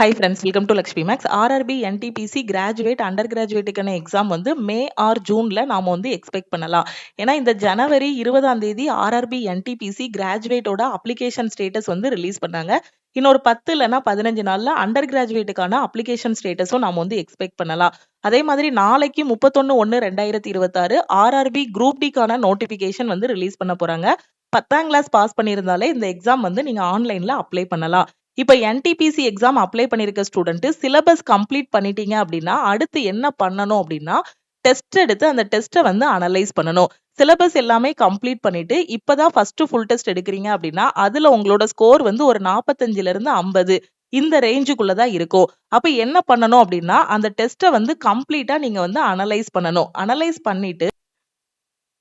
Hi friends, welcome to Lakshmi Max. RRB NTPC graduate under கிராஜுவேட்டுக்கான exam வந்து May R ஜூன்ல நாம வந்து எக்ஸ்பெக்ட் பண்ணலாம். ஏன்னா இந்த ஜனவரி 20ஆம் தேதி RRB NTPC கிராஜுவேட்டோட அப்ளிகேஷன் ஸ்டேட்டஸ் வந்து ரிலீஸ் பண்ணாங்க. இன்னொரு 10 இல்லைன்னா 15 நாள்ல அண்டர் கிராஜுவேட்டுக்கான அப்ளிகேஷன் ஸ்டேட்டஸும் நாம வந்து எக்ஸ்பெக்ட் பண்ணலாம். அதே மாதிரி நாளைக்கு 31/1/2026 RRB குரூப் டிக்கான நோட்டிபிகேஷன் வந்து ரிலீஸ் பண்ண போறாங்க. 10ஆம் கிளாஸ் பாஸ் பண்ணியிருந்தாலே இந்த எக்ஸாம் வந்து நீங்க ஆன்லைன்ல அப்ளை பண்ணலாம். இப்ப என்டிபிசி எக்ஸாம் அப்ளை பண்ணிருக்க ஸ்டூடெண்ட் சிலபஸ் கம்ப்ளீட் பண்ணிட்டீங்க அப்படின்னா அடுத்து என்ன பண்ணணும் அப்படின்னா டெஸ்ட் எடுத்து அந்த டெஸ்ட்டை வந்து அனலைஸ் பண்ணணும். சிலபஸ் எல்லாமே கம்ப்ளீட் பண்ணிட்டு இப்பதான் ஃபர்ஸ்ட் ஃபுல் டெஸ்ட் எடுக்கிறீங்க அப்படின்னா அதுல உங்களோட ஸ்கோர் வந்து ஒரு 45ல இருந்து 50 இந்த ரேஞ்சுக்குள்ளதான் இருக்கும். அப்ப என்ன பண்ணணும் அப்படின்னா அந்த டெஸ்ட்டை வந்து கம்ப்ளீட்டா நீங்க வந்து அனலைஸ் பண்ணணும். அனலைஸ் பண்ணிட்டு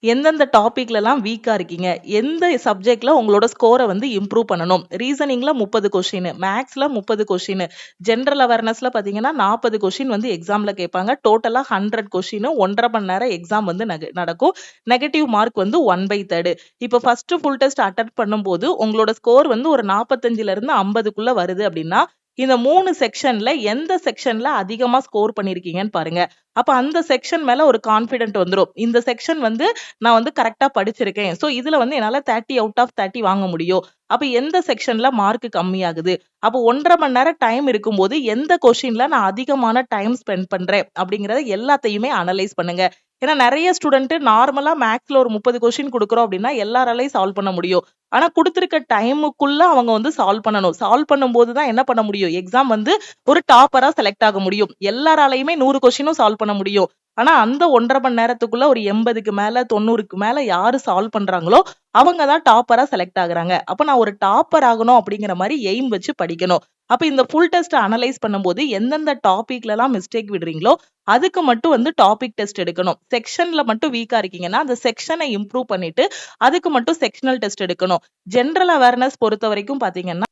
எந்தெந்த டாபிக்ல எல்லாம் வீக்கா இருக்கீங்க, எந்த சப்ஜெக்ட்ல உங்களோட ஸ்கோரை வந்து இம்ப்ரூவ் பண்ணணும். ரீசனிங்ல 30 கொஸ்டின், மேக்ஸ்ல 30 கொஸ்டின், ஜெனரல் அவேர்னஸ்ல பாத்தீங்கன்னா 40 கொஸ்டின் வந்து எக்ஸாம்ல கேட்பாங்க. டோட்டலா 100 கொஸ்டின் 1.5 மணி நேரம் எக்ஸாம் வந்து நடக்கும். நெகட்டிவ் மார்க் வந்து 1/3. இப்ப ஃபர்ஸ்ட் ஃபுல் டெஸ்ட் அட்டெண்ட் பண்ணும்போது உங்களோட ஸ்கோர் வந்து ஒரு 45ல இருந்து 50க்குள்ள வருது அப்படின்னா இந்த 3 செக்ஷன்ல எந்த செக்ஷன்ல அதிகமா ஸ்கோர் பண்ணிருக்கீங்கன்னு பாருங்க. அப்ப அந்த செக்ஷன் மேல ஒரு கான்பிடென்ட் வந்துரும். இந்த செக்ஷன் வந்து நான் வந்து கரெக்டா படிச்சிருக்கேன். சோ இதுல வந்து என்னால 30 அவுட் ஆஃப் 30 வாங்க முடியும். அப்ப எந்த செக்ஷன்ல மார்க் கம்மியாகுது, அப்ப 1.5 மணி நேரம் டைம் இருக்கும்போது எந்த கொஸ்டின்ல நான் அதிகமான டைம் ஸ்பெண்ட் பண்றேன் அப்படிங்கறத எல்லாத்தையுமே அனலைஸ் பண்ணுங்க. ஏன்னா நிறைய ஸ்டூடெண்ட் நார்மலா மேக்ஸ்ல ஒரு 30 கொஸ்டின் கொடுக்குறோம் அப்படின்னா எல்லாராலையும் சால்வ் பண்ண முடியும். ஆனா கொடுத்திருக்க டைமுக்குள்ள அவங்க வந்து சால்வ் பண்ணணும். சால்வ் பண்ணும்போது தான் என்ன பண்ண முடியும், எக்ஸாம் வந்து ஒரு டாப்பரா செலக்ட் ஆக முடியும். எல்லாராலையுமே 100 கொஸ்டினும் சால்வ் பண்ண முடியும். ஆனா அந்த 1.5 மணி நேரத்துக்குள்ள ஒரு 80க்கு மேல 90க்கு மேல யாரு சால்வ் பண்றாங்களோ அவங்க தான் டாப்பரா செலக்ட் ஆகுறாங்க. அப்ப நான் ஒரு டாப்பர் ஆகணும் அப்படிங்கிற மாதிரி எய்ம் வச்சு படிக்கணும். அப்ப இந்த ஃபுல் டெஸ்ட் அனலைஸ் பண்ணும்போது எந்தெந்த டாபிக்ல எல்லாம் மிஸ்டேக் விடுறீங்களோ அதுக்கு மட்டும் வந்து டாபிக் டெஸ்ட் எடுக்கணும். செக்ஷன்ல மட்டும் வீக்கா இருக்கீங்கன்னா அந்த செக்ஷனை இம்ப்ரூவ் பண்ணிட்டு அதுக்கு மட்டும் செக்ஷனல் டெஸ்ட் எடுக்கணும். ஜெனரல் அவேர்னஸ் பொறுத்த வரைக்கும் பாத்தீங்கன்னா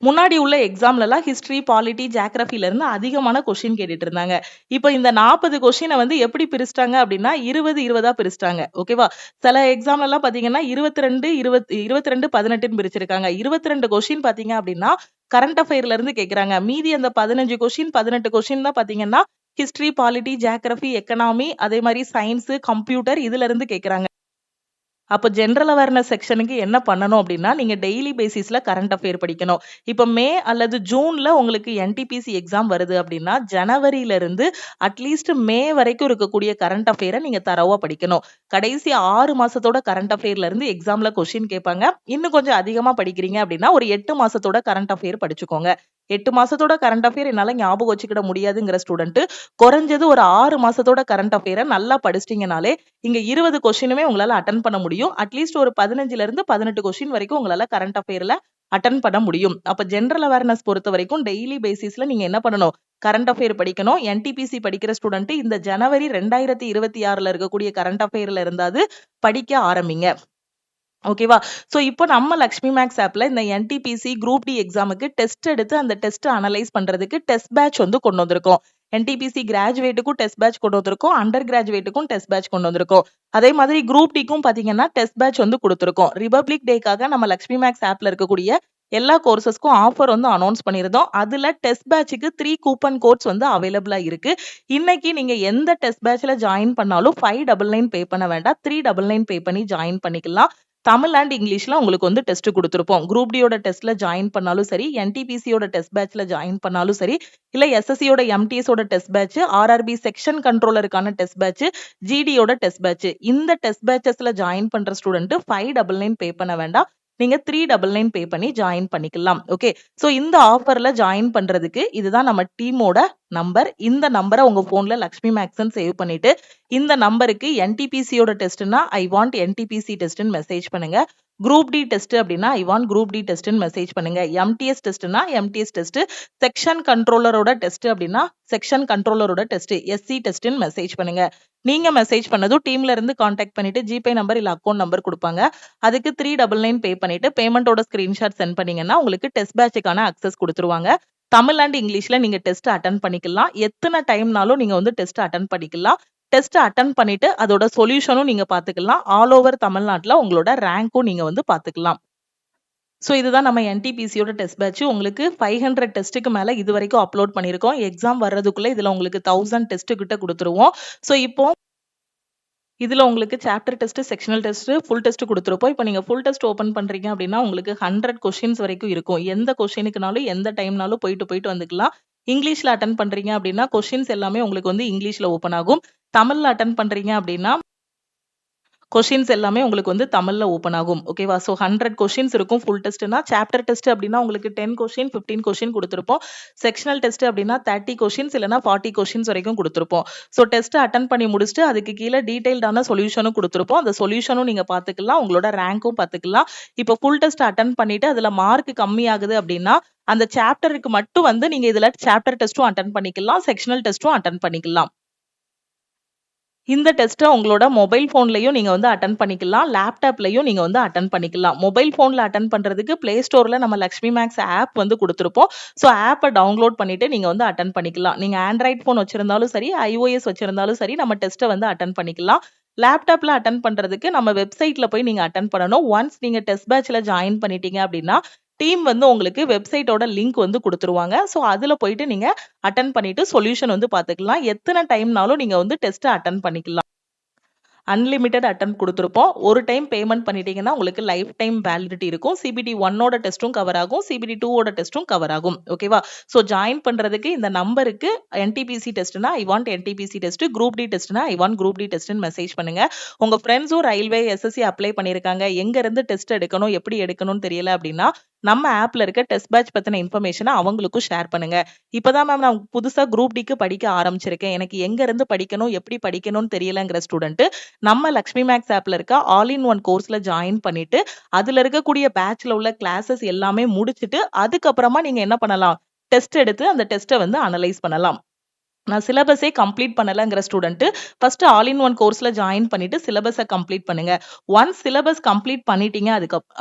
முன்னாடி உள்ள எக்ஸாம்ல எல்லாம் ஹிஸ்டரி, பாலிட்டி, ஜியோகிராஃபில இருந்து அதிகமான கொஸ்டின் கேட்டுட்டு இருந்தாங்க. இப்ப இந்த 40 கொஸ்டினை வந்து எப்படி பிரிச்சிட்டாங்க அப்படின்னா 20 பிரிச்சிட்டாங்க. ஓகேவா? சில எக்ஸாம்ல எல்லாம் பாத்தீங்கன்னா 22 18 பிரிச்சிருக்காங்க. 22 கொஸ்டின் பாத்தீங்க அப்படின்னா கரண்ட் அஃபேர்ல இருந்து கேக்குறாங்க. மீதி அந்த 15 கொஸ்டின் 18 கொஸ்டின் தான் பாத்தீங்கன்னா ஹிஸ்டரி, பாலிட்டி, ஜியோகிராஃபி, எக்கனாமி, அதே மாதிரி சயின்ஸ், கம்ப்யூட்டர் இதுல இருந்து கேக்குறாங்க. அப்ப ஜெனரல் அவேர்னஸ் செக்ஷனுக்கு என்ன பண்ணணும் அப்படின்னா நீங்க டெய்லி பேசிஸ்ல கரண்ட் அஃபேர் படிக்கணும். இப்ப மே அல்லது ஜூன்ல உங்களுக்கு என்டிபிசி எக்ஸாம் வருது அப்படின்னா ஜனவரியில இருந்து அட்லீஸ்ட் மே வரைக்கும் இருக்கக்கூடிய கரண்ட் அஃபேரை நீங்க தரவா படிக்கணும். கடைசி 6 மாசத்தோட கரண்ட் அஃபேர்ல இருந்து எக்ஸாம்ல கொஸ்டின் கேட்பாங்க. இன்னும் கொஞ்சம் அதிகமா படிக்கிறீங்க அப்படின்னா ஒரு 8 மாசத்தோட கரண்ட் அஃபேர் படிச்சுக்கோங்க. 8 மாசத்தோட கரண்ட் அஃபேர் என்னால ஞாபகம் வச்சுக்கிட முடியாதுங்கிற ஸ்டூடெண்ட் குறைஞ்சது ஒரு 6 மாசத்தோட கரண்ட் அஃபேரை நல்லா படிச்சிட்டீங்கனாலே இங்க 20 கொஸ்டினுமே உங்களால அட்டன் பண்ண முடியும். அட்லீஸ்ட் ஒரு 15ல இருந்து 18 கொஸ்டின் வரைக்கும் உங்களால கரண்ட் அஃபேர்ல அட்டன் பண்ண முடியும். அப்ப ஜெனரல் அவேர்னஸ் பொறுத்த வரைக்கும் டெய்லி பேசிஸ்ல நீங்க என்ன பண்ணணும், கரண்ட் அஃபேர் படிக்கணும். என்டிபிசி படிக்கிற ஸ்டூடெண்ட் இந்த ஜனவரி 2026ல இருக்கக்கூடிய கரண்ட் அஃபேர்ல இருந்தாது படிக்க ஆரம்பிங்க. ஓகேவா? சோ இப்போ நம்ம லக்ஷ்மி மேக்ஸ் ஆப்ல இந்த என்டிபிசி குரூப் டி எக்ஸாமுக்கு டெஸ்ட் எடுத்து அந்த டெஸ்ட் அனலைஸ் பண்றதுக்கு டெஸ்ட் பேட்ச் வந்து கொண்டு வந்திருக்கோம். என்டிபிசி கிராஜுவேட்டுக்கும் டெஸ்ட் பேட்ச் கொண்டு வந்திருக்கோம். அண்டர் கிராஜுவேட்டுக்கும் டெஸ்ட் பேட்ச் கொண்டு வந்திருக்கோம். அதே மாதிரி குரூப் டிக்கும் பாத்தீங்கன்னா டெஸ்ட் பேட்ச் வந்து கொடுத்திருக்கோம். ரிபப்ளிக் டேக்காக நம்ம லக்ஷ்மி மேக்ஸ் ஆப்ல இருக்கக்கூடிய எல்லா கோர்சஸ்க்கும் ஆஃபர் வந்து அனௌன்ஸ் பண்ணிருந்தோம். அதுல டெஸ்ட் பேட்சுக்கு 3 கூப்பன் கோட்ஸ் வந்து அவைலபிளா இருக்கு. இன்னைக்கு நீங்க எந்த டெஸ்ட் பேட்ச்ல ஜாயின் பண்ணாலும் 599 பே பண்ண வேண்டாம். 399 பே பண்ணி ஜாயின் பண்ணிக்கலாம். தமிழ் அண்ட் இங்கிலீஷ்ல உங்களுக்கு வந்து டெஸ்ட் கொடுத்திருப்போம். குரூப் டியோட டெஸ்ட்ல ஜாயின் பண்ணாலும் சரி, என்டிபிசியோட டெஸ்ட் பேட்ச்ல ஜாயின் பண்ணாலும் சரி, இல்ல எஸ்எஸ்சியோட எம்டிஎஸோட டெஸ்ட் பேட்ச், ஆர்ஆர்பி செக்ஷன் கண்ட்ரோலருக்கான டெஸ்ட் பேட்ச், ஜிடியோட டெஸ்ட் பேட்ச், இந்த டெஸ்ட் பேட்சஸ்ல ஜாயின் பண்ற ஸ்டூடெண்ட் 599 பே பண்ண வேண்டாம். நீங்க 399 பே பண்ணி ஜாயின் பண்ணிக்கலாம். ஓகே, சோ இந்த ஆஃபர்ல ஜாயின் பண்றதுக்கு இதுதான் நம்ம டீமோட நம்பர். இந்த நம்பரை உங்க போன்ல லக்ஷ்மி மேக்ஸ்ன்னு சேவ் பண்ணிட்டு இந்த நம்பருக்கு என்டிபிசியோட டெஸ்ட்னா ஐ வாண்ட் என்டிபிசி டெஸ்ட்னு மெசேஜ் பண்ணுங்க. குரூப் டி டெஸ்ட் அப்படின்னா ஐ வாண்ட் குரூப் டி டெஸ்ட்னு மெசேஜ் பண்ணுங்க. எம்டிஎஸ் டெஸ்ட்னா எம்டிஎஸ் டெஸ்ட், செக்ஷன் கண்ட்ரோலரோட டெஸ்ட் அப்படின்னா செக்ஷன் கண்ட்ரோலரோட டெஸ்ட், எஸ்சி டெஸ்ட்னு மெசேஜ் பண்ணுங்க. நீங்க மெசேஜ் பண்ணதும் டீம்ல இருந்து கான்டாக்ட் பண்ணிட்டு ஜிபே நம்பர் இல்ல அக்கௌண்ட் நம்பர் கொடுப்பாங்க. அதுக்கு 399 பே பண்ணிட்டு பேமெண்டோட ஸ்கிரீன்ஷாட் சென்ட் பண்ணீங்கன்னா உங்களுக்கு டெஸ்ட் பேட்சுக்கான அக்சஸ் கொடுத்துருவாங்க. தமிழ் அண்ட் இங்கிலீஷ்ல நீங்க டெஸ்ட் அட்டன் பண்ணிக்கலாம். எத்தனை டைம்னாலும் நீங்க வந்து டெஸ்ட் அட்டன் பண்ணிக்கலாம். டெஸ்ட் அட்டன் பண்ணிட்டு அதோட சொல்யூஷனும் நீங்க பாத்துக்கலாம். ஆல் ஓவர் தமிழ்நாட்டுல உங்களோட ரேங்க்கும் நீங்க வந்து பாத்துக்கலாம். ஸோ இதுதான் நம்ம என்டிபிசியோட டெஸ்ட் பேட்ச். உங்களுக்கு 500 டெஸ்ட்டுக்கு மேல இதுவரைக்கும் அப்லோட் பண்ணியிருக்கோம். எக்ஸாம் வர்றதுக்குள்ள இதுல உங்களுக்கு 1000 டெஸ்ட் கிட்ட குடுத்துருவோம். ஸோ இப்போ இதுல உங்களுக்கு chapter test, sectional test, full test குடுத்துருப்போம். இப்ப நீங்க ஃபுல் டெஸ்ட் ஓப்பன் பண்றீங்க அப்படின்னா, உங்களுக்கு 100 கொஸ்டின்ஸ் வரைக்கும் இருக்கும். எந்த கொஸ்டினுக்குனாலும், எந்த டைம்னாலும் போயிட்டு வந்துக்கலாம். இங்கிலீஷ்ல அட்டெண்ட் பண்றீங்க அப்படின்னா, கொஸ்டின்ஸ் எல்லாமே உங்களுக்கு வந்து இங்கிலீஷ்ல ஓப்பன் ஆகும். தமிழ்ல அட்டெண்ட் பண்றீங்க அப்படின்னா, கொஸ்டின்ஸ் எல்லாமே உங்களுக்கு வந்து தமிழ்ல ஓப்பன் ஆகும். ஓகேவா? ஸோ 100 கொஸ்டின்ஸ் இருக்கும் ஃபுல் டெஸ்ட்னா. சாப்டர் டெஸ்ட் அப்படின்னா உங்களுக்கு 10 கொஸ்டின், 15 கொஸ்டின் குடுத்திருப்போம். செக்ஷனல் டெஸ்ட் அப்படின்னா 30 கொஸ்டின்ஸ் இல்லன்னா 40 கொஸ்டின்ஸ் வரைக்கும் குடுத்திருப்போம். ஸோ டெஸ்ட் அட்டெண்ட் பண்ணி முடிச்சுட்டு அதுக்கு கீழ டீடைல்டான சொல்யூஷனும் குடுத்திருப்போம். அந்த சொல்யூஷனும் நீங்க பார்த்துக்கலாம். உங்களோட ரேங்க்கும் பார்த்துக்கலாம். இப்போ ஃபுல் டெஸ்ட் அட்டெண்ட் பண்ணிட்டு அதுல மார்க் கம்மி ஆகுது அப்படின்னா, அந்த சாப்டருக்கு மட்டும் வந்து நீங்க இதுல சாப்டர் டெஸ்ட்டும் அட்டெண்ட் பண்ணிக்கலாம். செக்ஷனல் டெஸ்ட்டும் அட்டெண்ட் பண்ணிக்கலாம். இந்த டெஸ்ட்ட உங்களோட மொபைல் ஃபோன்லயும் நீங்க வந்து அட்டெண்ட் பண்ணிக்கலாம். லேப்டாப்லயும் நீங்க வந்து அட்டெண்ட் பண்ணிக்கலாம். மொபைல் ஃபோன்ல அட்டெண்ட் பண்றதுக்கு Play Storeல நம்ம லக்ஷ்மி மேக்ஸ் ஆப் வந்து குடுத்திருப்போம். ஸோ ஆப்ப டவுன்லோட் பண்ணிட்டு நீங்க வந்து அட்டெண்ட் பண்ணிக்கலாம். நீங்க ஆண்ட்ராய்ட் ஃபோன் வச்சிருந்தாலும் சரி, iOS வச்சிருந்தாலும் சரி, நம்ம டெஸ்ட்ட வந்து அட்டெண்ட் பண்ணிக்கலாம். லேப்டாப்ல அட்டெண்ட் பண்றதுக்கு நம்ம வெப்சைட்ல போய் நீங்க அட்டெண்ட் பண்ணணும். ஒன்ஸ் நீங்க டெஸ்ட் பேட்ச்ல ஜாயின் பண்ணிட்டீங்க அப்படின்னா, டீம் வந்து உங்களுக்கு வெப்சைட்டோட லிங்க் வந்து குடுத்துருவாங்க. ஸோ அதுல போயிட்டு நீங்க அட்டெண்ட் பண்ணிட்டு சொல்யூஷன் வந்து பார்த்துக்கலாம். எத்தன டைம்னாலும் நீங்க வந்து டெஸ்ட்ட அட்டெண்ட் பண்ணிக்கலாம். அன்லிமிட்டட் அட்டெம்ப்ட் குடுத்திருப்போம். ஒரு டைம் பேமெண்ட் பண்ணிட்டீங்கன்னா, உங்களுக்கு லைஃப் டைம் வேலிடிட்டி இருக்கும். சிபிடி 1ஓட டெஸ்ட்டும் கவர் ஆகும். சிபிடி 2ஓட டெஸ்ட்டும் கவர் ஆகும். ஓகேவா? ஸோ ஜாயின் பண்றதுக்கு இந்த நம்பருக்கு என்டிபிசி டெஸ்ட்னா, I want NTPC test, group D டெஸ்ட்னா, ஐ வாண்ட் குரூப் டி டெஸ்ட்ன்னு மெசேஜ் பண்ணுங்க. உங்க ஃப்ரெண்ட்ஸும் ரயில்வே, எஸ்எஸ்சி அப்ளை பண்ணியிருக்காங்க. எங்க இருந்து டெஸ்ட் எடுக்கணும், எப்படி எடுக்கணும்னு தெரியல அப்படின்னா, நம்ம ஆப்ல இருக்க டெஸ்ட் பேட்ச் பத்தின இன்ஃபர்மேஷனை அவங்களுக்கும் ஷேர் பண்ணுங்க. இப்பதான் மேம் நான் புதுசா குரூப் டிக்கு படிக்க ஆரம்பிச்சிருக்கேன். எனக்கு எங்க இருந்து படிக்கணும், எப்படி படிக்கணும்னு தெரியலங்கிற ஸ்டூடெண்ட் நம்ம லக்ஷ்மி மேக்ஸ் ஆப்ல இருக்க ஆல் இன் ஒன் கோர்ஸ்ல ஜாயின் பண்ணிட்டு அதுல இருக்கக்கூடிய பேட்ச்ல உள்ள கிளாஸஸ் எல்லாமே முடிச்சிட்டு அதுக்கப்புறமா நீங்க என்ன பண்ணலாம், டெஸ்ட் எடுத்து அந்த டெஸ்ட்டை வந்து அனலைஸ் பண்ணலாம். நான் சிலபஸே கம்ப்ளீட் பண்ணலங்கிற student first all in one கோர்ஸ்ல ஜாயின் பண்ணிட்டு சிலபஸை கம்ப்ளீட் பண்ணுங்க. ஒன்ஸ் சிலபஸ் கம்ப்ளீட் பண்ணிட்டீங்க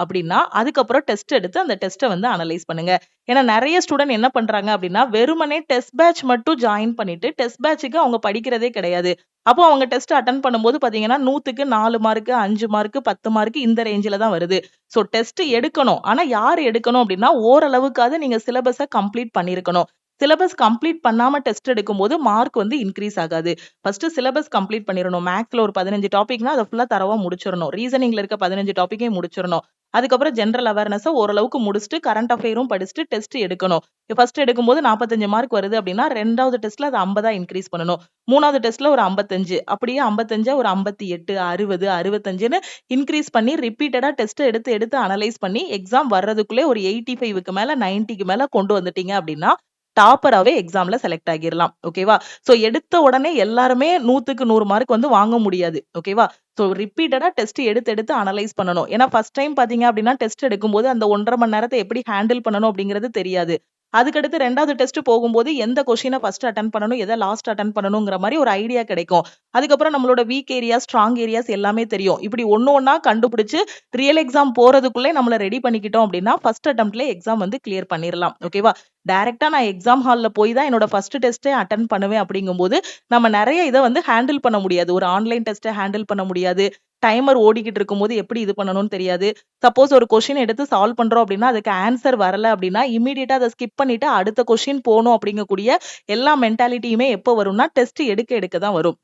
அப்படின்னா அதுக்கப்புறம் டெஸ்ட் எடுத்து அந்த டெஸ்ட்டை வந்து அனலைஸ் பண்ணுங்க. ஏன்னா நிறைய ஸ்டூடெண்ட் என்ன பண்றாங்க அப்படின்னா வெறுமனே டெஸ்ட் பேட்ச் மட்டும் ஜாயின் பண்ணிட்டு டெஸ்ட் பேட்சுக்கு அவங்க படிக்கிறதே கிடையாது. அப்போ அவங்க டெஸ்ட் அட்டன் பண்ணும்போது பாத்தீங்கன்னா 100க்கு 4 மார்க், 5 மார்க், 10 மார்க் இந்த ரேஞ்சில தான் வருது. ஸோ டெஸ்ட் எடுக்கணும். ஆனா யார் எடுக்கணும் அப்படின்னா ஓரளவுக்காவது நீங்க சிலபஸை கம்ப்ளீட் பண்ணிருக்கணும். சிலபஸ் கம்ப்ளீட் பண்ணாம டெஸ்ட் எடுக்கும்போது மார்க் வந்து இன்க்ரீஸ் ஆகாது. ஃபர்ஸ்ட் சிலபஸ் கம்ப்ளீட் பண்ணிரணும். மேத்ஸ்ல ஒரு 15 டாபிக்னா அதை ஃபுல்லா தரவா முடிச்சிடணும். ரீசனிங்ல இருக்க 15 டாபிக்கே முடிச்சிடணும். அதுக்கப்புறம் ஜெனரல் அவேர்னஸ் ஓரளவுக்கு முடிச்சுட்டு கரண்ட் அஃபேரும் படிச்சுட்டு டெஸ்ட் எடுக்கணும். ஃபர்ஸ்ட் எடுக்கும்போது 45 மார்க் வருது அப்படின்னா ரெண்டாவது டெஸ்ட்ல அது 50 இன்க்ரீஸ் பண்ணணும். மூணாவது டெஸ்ட்ல ஒரு 55, அப்படியே 55 ஒரு 58, 60, 65ன்னு இன்க்ரீஸ் பண்ணி ரிப்பீட்டடா டெஸ்ட் எடுத்து எடுத்து அனலைஸ் பண்ணி எக்ஸாம் வர்றதுக்குள்ளே ஒரு 85க்கு மேல 90க்கு மேல கொண்டு வந்துட்டீங்க அப்படின்னா டாப்பராவே எக்ஸாம்ல செலக்ட் ஆகிரலாம். ஓகேவா? சோ எடுத்த உடனே எல்லாருமே 100க்கு 100 மார்க் வந்து வாங்க முடியாது. ஓகேவா? சோ ரிப்பீட்டடா டெஸ்ட் எடுத்து எடுத்து அனலைஸ் பண்ணணும். ஏன்னா ஃபர்ஸ்ட் டைம் பாத்தீங்க அப்படின்னா டெஸ்ட் எடுக்கும்போது அந்த 1.5 மணி நேரத்தை எப்படி ஹேண்டில் பண்ணணும் அப்படிங்கிறது தெரியாது. அதுக்கடுத்து ரெண்டாவது டெஸ்ட் போகும்போது எந்த கொஸ்டினை ஃபர்ஸ்ட் அட்டென்ட் பண்ணணும், எதை லாஸ்ட் அட்டென்ட் பண்ணணுங்கிற மாதிரி ஒரு ஐடியா கிடைக்கும். அதுக்கப்புறம் நம்மளோட வீக் ஏரியாஸ், ஸ்ட்ராங் ஏரியாஸ் எல்லாமே தெரியும். இப்படி ஒண்ணா கண்டுபிடிச்சு ரியல் எக்ஸாம் போறதுக்குள்ளே நம்மள ரெடி பண்ணிக்கிட்டோம் அப்படின்னா ஃபர்ஸ்ட் அட்டெம்ப்ட்ல எக்ஸாம் வந்து கிளியர் பண்ணிடலாம். ஓகேவா? டைரக்டா நான் எக்ஸாம் ஹால்ல போய் தான் என்னோட ஃபர்ஸ்ட் டெஸ்ட்டே அட்டென்ட் பண்ணுவேன் அப்படிங்கும்போது நம்ம நிறைய இதை வந்து ஹேண்டில் பண்ண முடியாது. ஒரு ஆன்லைன் டெஸ்ட்டை ஹேண்டில் பண்ண முடியாது. டைமர் ஓடிக்கிட்டு இருக்கும்போது எப்படி இது பண்ணணும்னு தெரியாது. சப்போஸ் ஒரு கொஸ்டின் எடுத்து சால்வ் பண்றோம் அப்படின்னா அதுக்கு ஆன்சர் வரல அப்படின்னா இமீடியட்டா அதை ஸ்கிப் பண்ணிட்டு அடுத்த கொஸ்டின் போகணும் அப்படிங்கக்கூடிய எல்லா மென்டாலிட்டியுமே எப்போ வரும்னா டெஸ்ட் எடுக்க எடுக்க தான் வரும்.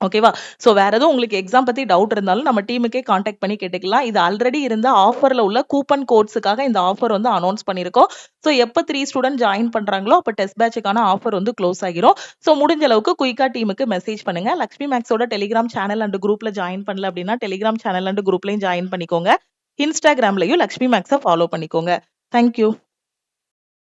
ஓகேவா? சோ வேற எதுவும் உங்களுக்கு எக்ஸாம் பத்தி டவுட் இருந்தாலும் நம்ம டீமுக்கே காண்டாக்ட் பண்ணி கேட்டுக்கலாம். இது ஆல்ரெடி இருந்த ஆஃபர்ல உள்ள கூப்பன் கோட்ஸுக்காக இந்த ஆஃபர் வந்து அனௌன்ஸ் பண்ணிருக்கோம். சோ எப்ப 3 ஸ்டூடெண்ட் ஜாயின் பண்றாங்களோ அப்ப டெஸ்ட் பேட்சுக்கான ஆஃபர் வந்து க்ளோஸ் ஆகிரும். சோ முடிஞ்ச அளவுக்கு குயிக்கா டீமுக்கு மெசேஜ் பண்ணுங்க. லக்ஷ்மி மேக்ஸோட டெலிகிராம் சேனல் அண்ட் குரூப்ல ஜாயின் பண்ணல அப்படின்னா டெலிகிராம் சேனல் அண்ட் குரூப்லயும் ஜாயின் பண்ணிக்கோங்க. இன்ஸ்டாகிராம்லயும் லக்ஷ்மி மேக்ஸை ஃபாலோ பண்ணிக்கோங்க. தேங்க்யூ.